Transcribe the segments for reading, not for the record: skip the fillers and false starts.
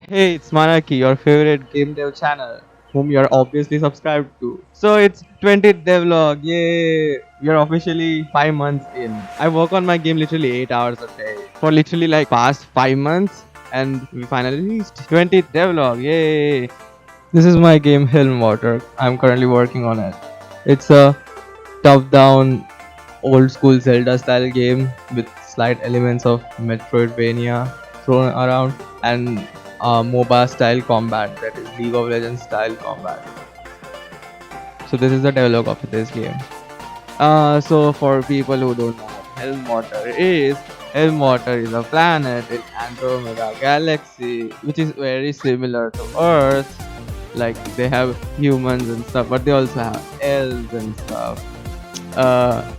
Hey, it's Manaki, your favorite game dev channel, whom you're obviously subscribed to. So it's 20th devlog, yay! We are officially 5 months in. I work on my game literally 8 hours a day for literally like past 5 months, and we finally reached 20th devlog, yay! This is my game Heilmwater. I'm currently working on it. It's a top-down, old-school Zelda style game with slight elements of Metroidvania thrown around and MOBA style combat, that is League of Legends style combat. So this is the dialogue of this game. So for people who don't know what Heilmwater is a planet in Andromeda Galaxy, which is very similar to Earth. Like they have humans and stuff, but they also have elves and stuff. uh,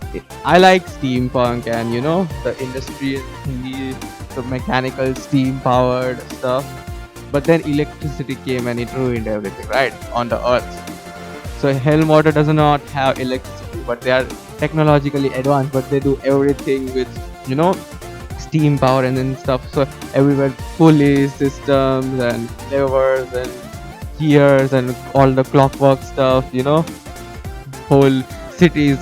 I like steampunk and the industry thingy, the mechanical steam powered stuff. But then electricity came and it ruined everything, right? On the earth. So Hellwater does not have electricity, but they are technologically advanced, but they do everything with steam power and then stuff. So everywhere pulleys, systems and levers and gears and all the clockwork stuff, whole cities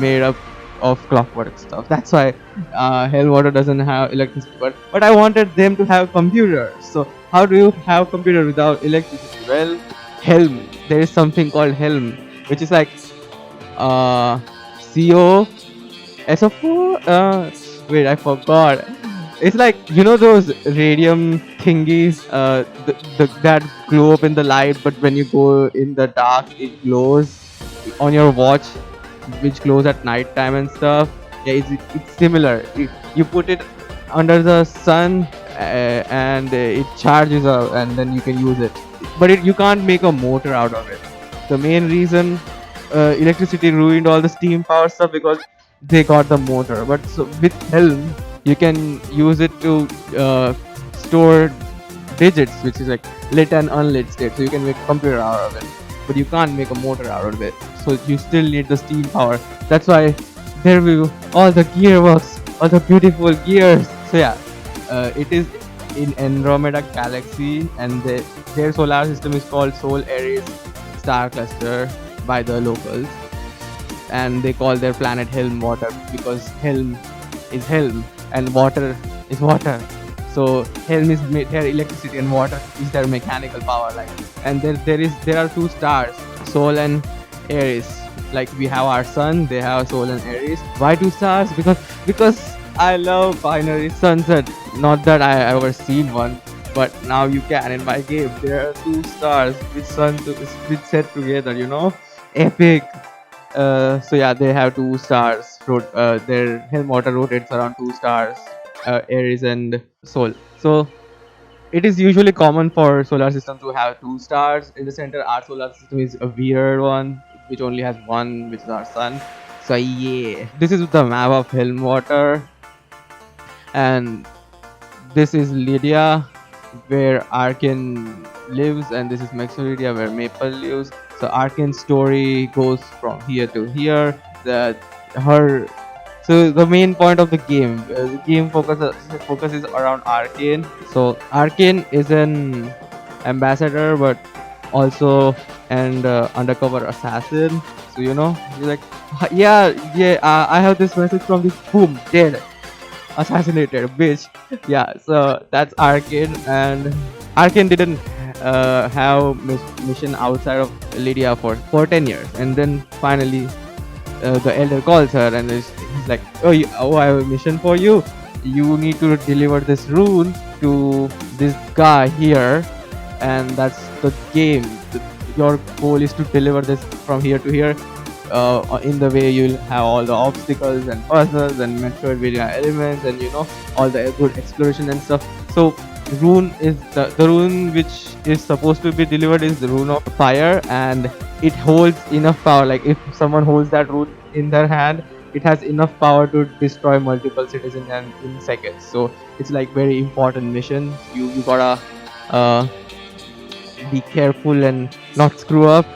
made up of clockwork stuff. That's why Hellwater doesn't have electricity. But I wanted them to have computers. So how do you have computer without electricity? Well, Helm. There is something called Helm, which is like CO SO4. Wait, I forgot. It's like those radium thingies, that glow up in the light, but when you go in the dark, it glows on your watch, which glows at night time and stuff. Yeah, it's similar. You put it under the sun, and it charges up, and then you can use it. But you can't make a motor out of it. The main reason electricity ruined all the steam power stuff because they got the motor. But so with Helm, you can use it to store digits, which is like lit and unlit state. So you can make a computer out of it, but you can't make a motor out of it. So you still need the steam power. That's why there we go. All the gearworks, all the beautiful gears. So yeah, it is in Andromeda Galaxy, and their solar system is called Sol Ares Star Cluster by the locals, and they call their planet Heilmwater because Helm is Helm and water is water. So Helm is their electricity and water is their mechanical power line. And there are two stars, Sol and Ares. Like we have our sun, they have Sol and Ares. Why two stars? Because I love binary sunset. Not that I ever seen one, but now you can in my game. There are two stars which set together. Epic. So yeah, they have two stars. Their Helmwater rotates around two stars, Aries and Sol. So it is usually common for solar systems to have two stars in the center. Our solar system is a weird one, which only has one, which is our sun. So yeah, this is the map of Helmwater, and this is Lydia, where Arcane lives, and this is Maxoridia, where Maple lives. So Arcane's story goes from here to here. That her So the main point of the game focuses around Arcane. So Arcane is an ambassador, but also an undercover assassin. So you're like, yeah, yeah. I have this message from this boom dead, assassinated, bitch. Yeah. So that's Arcane, and Arcane didn't have mission outside of Lydia for 10 years, and then finally the elder calls her and he's like, oh, I have a mission for you. You need to deliver this rune to this guy here, and that's the game. Your goal is to deliver this from here to here. In the way, you'll have all the obstacles and puzzles and Metroidvania elements, and all the good exploration and stuff. So rune is the rune which is supposed to be delivered is the rune of fire, and it holds enough power. Like if someone holds that rune in their hand, it has enough power to destroy multiple cities in seconds. So it's like very important mission. You gotta be careful and not screw up.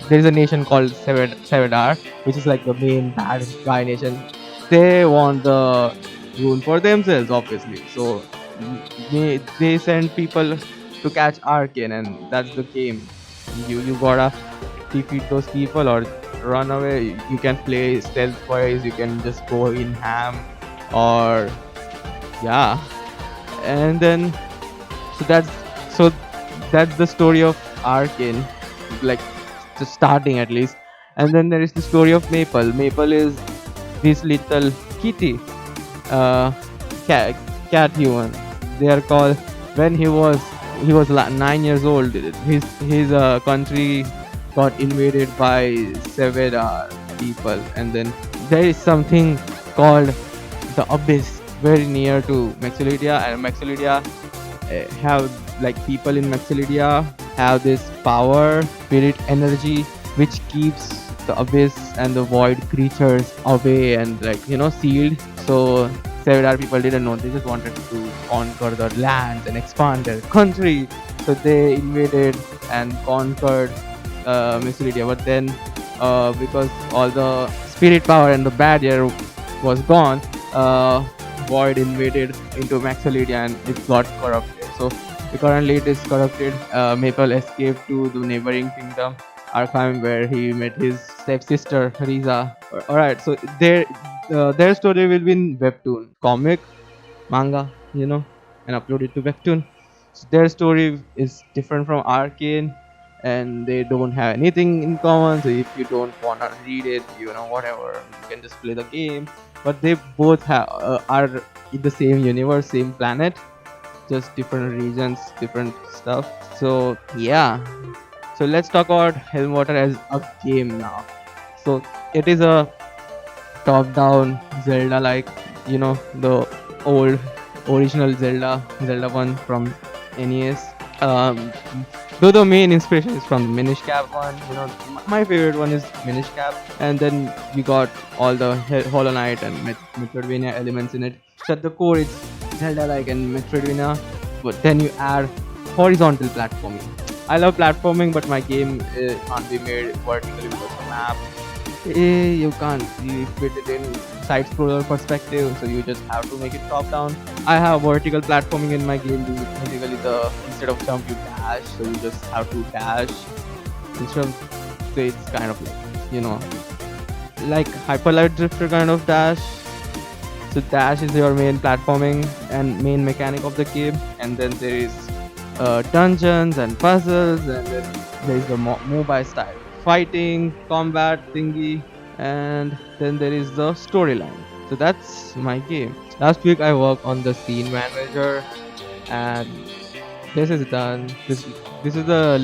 There is a nation called Sevedar, which is like the main bad guy nation. They want the rune for themselves, obviously. So they send people to catch Arcane, and that's the game. You gotta defeat those people or run away. You can play stealth wise, you can just go in ham, or yeah. And then so that's so that's the story of Arcane, like just starting at least. And then there is the story of Maple. Maple is this little kitty, uh, cat, cat human. They are called when he was 9 years old. His country got invaded by seven people, and then there is something called the abyss very near to Maxilidia, and Maxilidia have like people in Maxilidia have this power, spirit energy, which keeps the abyss and the void creatures away and sealed. So Sevedar people didn't know, they just wanted to conquer the lands and expand their country. So they invaded and conquered Maxilidia. But then because all the spirit power and the barrier was gone, void invaded into Maxilidia and it got corrupted. So currently it is corrupted. Maple escaped to the neighboring kingdom, Arcane, where he met his stepsister Riza. Alright, so their story will be in Webtoon, comic, manga, and upload it to Webtoon. So their story is different from Arcane, and they don't have anything in common. So if you don't wanna read it, whatever, you can just play the game. But they both are in the same universe, same planet, just different regions, different stuff. So yeah, so let's talk about Heilmwater as a game now. So it is a top-down Zelda, like the old original Zelda one from NES. Um, though the main inspiration is from the Minish Cap one, my favorite one is Minish Cap, and then we got all the Hollow Knight and Metroidvania elements in it. So at the core, it's Zelda-like and Metroidvania, but then you add horizontal platforming. I love platforming, but my game can't be made vertically because the map. You can't really fit it in side scroller perspective, so you just have to make it top down. I have vertical platforming in my game. Basically, instead of jump you dash, so you just have to dash instead of. So it's kind of like Hyper Light Drifter kind of dash. So dash is your main platforming and main mechanic of the game, and then there is dungeons and puzzles, and then there is the mobile style fighting combat thingy, and then there is the storyline. So that's my game. Last week I worked on the scene manager, and this is done. This is the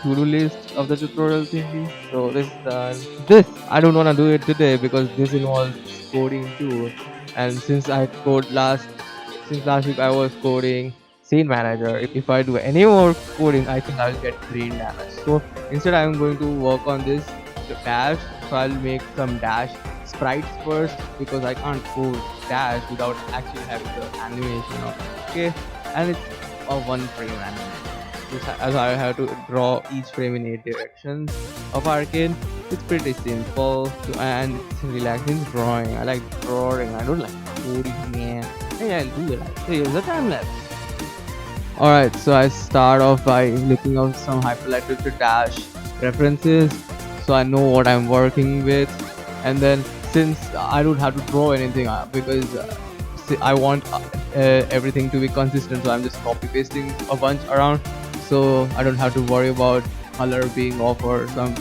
to-do list of the tutorial thingy. So this is done. This I don't wanna do it today because this involves coding too. And since last week I was coding scene manager. If I do any more coding, I think I'll get brain damage. So instead I'm going to work on this the dash. So I'll make some dash sprites first because I can't code dash without actually having the animation of okay, and it's a one frame animation. As I have to draw each frame in 8 directions of Arcane. It's pretty simple and it's relaxing drawing. I like drawing. I don't like coding. Yeah, hey, I'll do it. Here's the time lapse. Alright, so I start off by looking up some hyperlight to dash references, so I know what I'm working with. And then since I don't have to draw anything because I want everything to be consistent, so I'm just copy pasting a bunch around, so I don't have to worry about color being off or some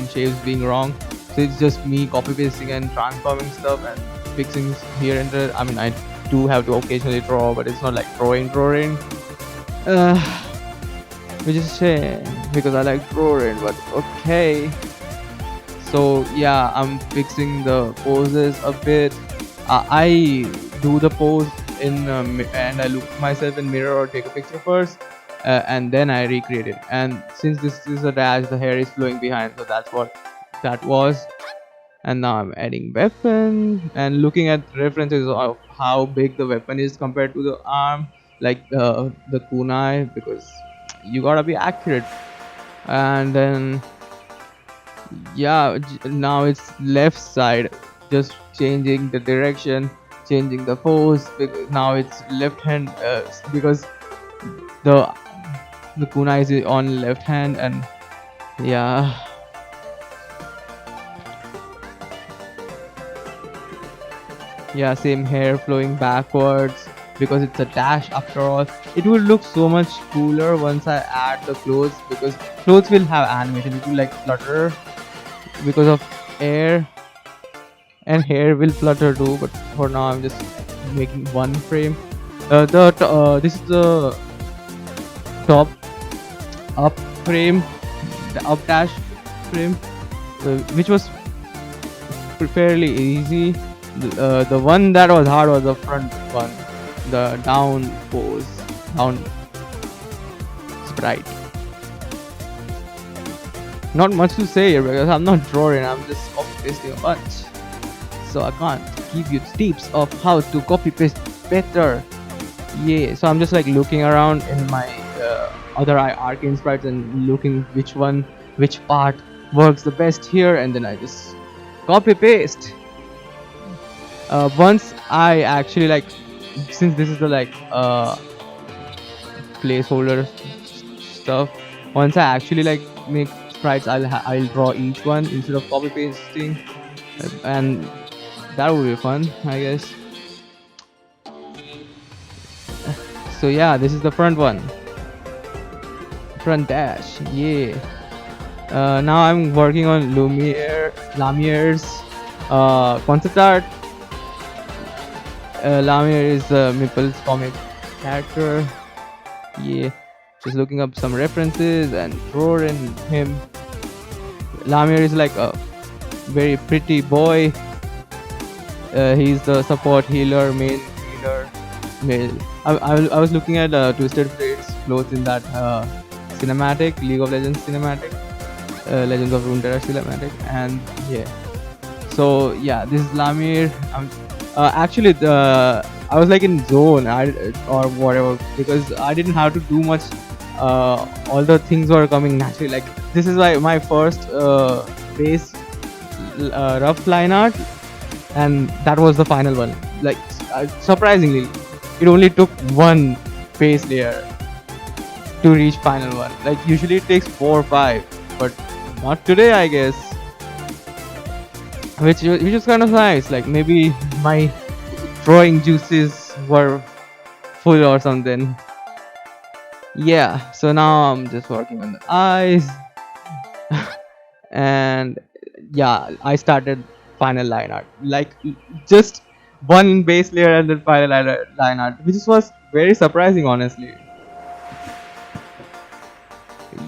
shapes being wrong. So it's just me copy pasting and transforming stuff and fixing here and there. I mean, I do have to occasionally draw, but it's not like drawing which is a shame because I like drawing, but okay. So yeah, I'm fixing the poses a bit. I do the pose in and I look myself in mirror or take a picture first, and then I recreate it. And since this is a dash, the hair is flowing behind, so that's what that was. And now I'm adding weapon and looking at references of how big the weapon is compared to the arm, like the kunai, because you gotta be accurate. And then yeah, now it's left side, just changing the direction, changing the pose, because now it's left hand because the the kunai is on left hand, and yeah. Yeah, same hair flowing backwards because it's a dash after all. It will look so much cooler once I add the clothes, because clothes will have animation. It will like flutter because of air, and hair will flutter too. But for now, I'm just making one frame. This is the top up frame, the up dash frame, which was fairly easy. The one that was hard was the front one, the down pose, down sprite. Not much to say here because I'm not drawing, I'm just copy pasting a bunch. So I can't give you tips of how to copy paste better. Yeah, so I'm just like looking around in my other Arcane sprites and looking which part works the best here, and then I just copy paste. Once I actually like, since this is the like placeholder stuff, once I actually like make sprites, I'll draw each one instead of copy pasting, and that would be fun, I guess. So yeah, this is the front one, front dash. Yeah. Now I'm working on Lamier's concept art. Lamier is Mipple's comic character. Yeah, just looking up some references and drawing him. Lamier is like a very pretty boy. He's the support healer, main healer. I was looking at Twisted Fate's clothes in that cinematic, League of Legends cinematic, Legends of Runeterra cinematic, and yeah. So yeah, this is Lamier. Actually, I was like in zone or whatever, because I didn't have to do much. All the things were coming naturally. Like, this is why my first base rough line art, and that was the final one. Like, surprisingly, it only took one base layer to reach final one. Like, usually it takes 4 or 5, but not today, I guess. Which is kind of nice. Like, maybe my drawing juices were full or something. Yeah, so now I'm just working on the eyes. And yeah, I started final line art, like just one base layer and then final line art, which was very surprising, honestly.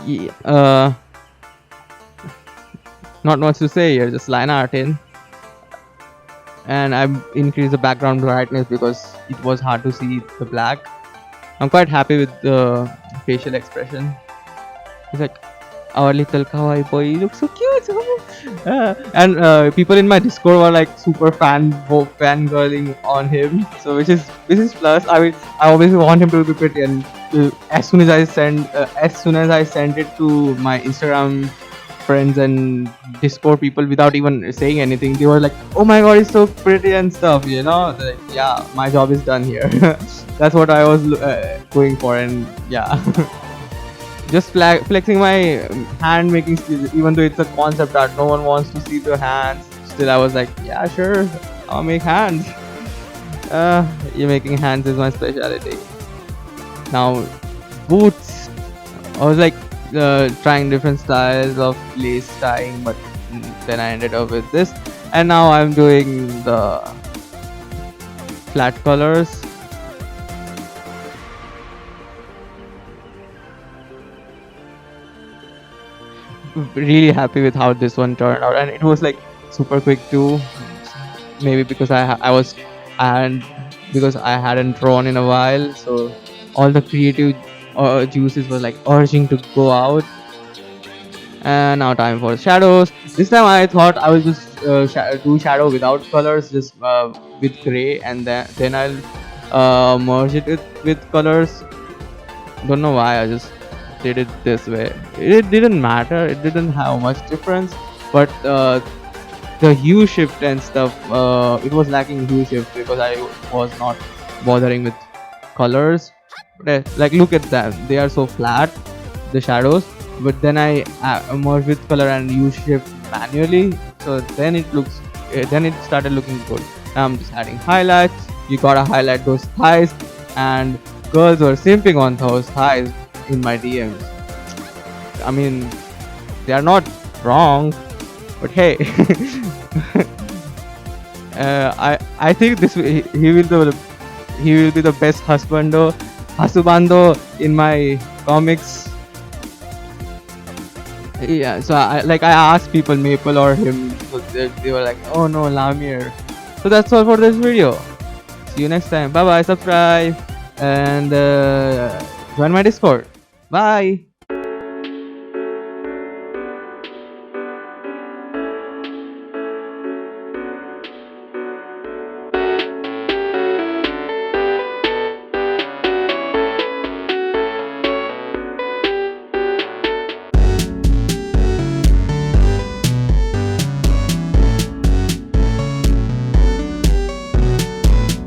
Yeah, not much to say here, just line art in. And I've increased the background brightness because it was hard to see the black. I'm quite happy with the facial expression. It's like, our little kawaii boy, he looks so cute. And people in my Discord were like super fangirling on him. So which is plus. I always want him to be pretty, and as soon as I send it to my Instagram friends and Discord people without even saying anything, they were like, "Oh my god, he's so pretty" and stuff. You know, like, yeah, my job is done here. That's what I was going for, and yeah. Just flexing my hand making skills, even though it's a concept art, no one wants to see the hands. Still, I was like, yeah, sure, I'll make hands. You're making hands is my specialty. Now, boots. I was like trying different styles of lace tying, but then I ended up with this, and now I'm doing the flat colors. Really happy with how this one turned out, and it was like super quick too. Maybe because I hadn't drawn in a while, so all the creative juices were like urging to go out. And now time for shadows. This time I thought I will just do shadow without colors, just with gray, and then I'll merge it with colors. Don't know why I just did it this way. It didn't matter, it didn't have much difference, but the hue shift and stuff, it was lacking hue shift because I was not bothering with colors. Like look at them, they are so flat, the shadows. But then I merge with color and use shift manually, so then it looks then it started looking good. Now I'm just adding highlights. You gotta highlight those thighs, and girls were simping on those thighs in my DMs. I mean, they are not wrong, but hey. I think he will be the best hasubando in my comics. Yeah, so I asked people Maple or him, so they were like, oh no, Lamier. So that's all for this video. See you next time. Bye bye. Subscribe and join my Discord. Bye.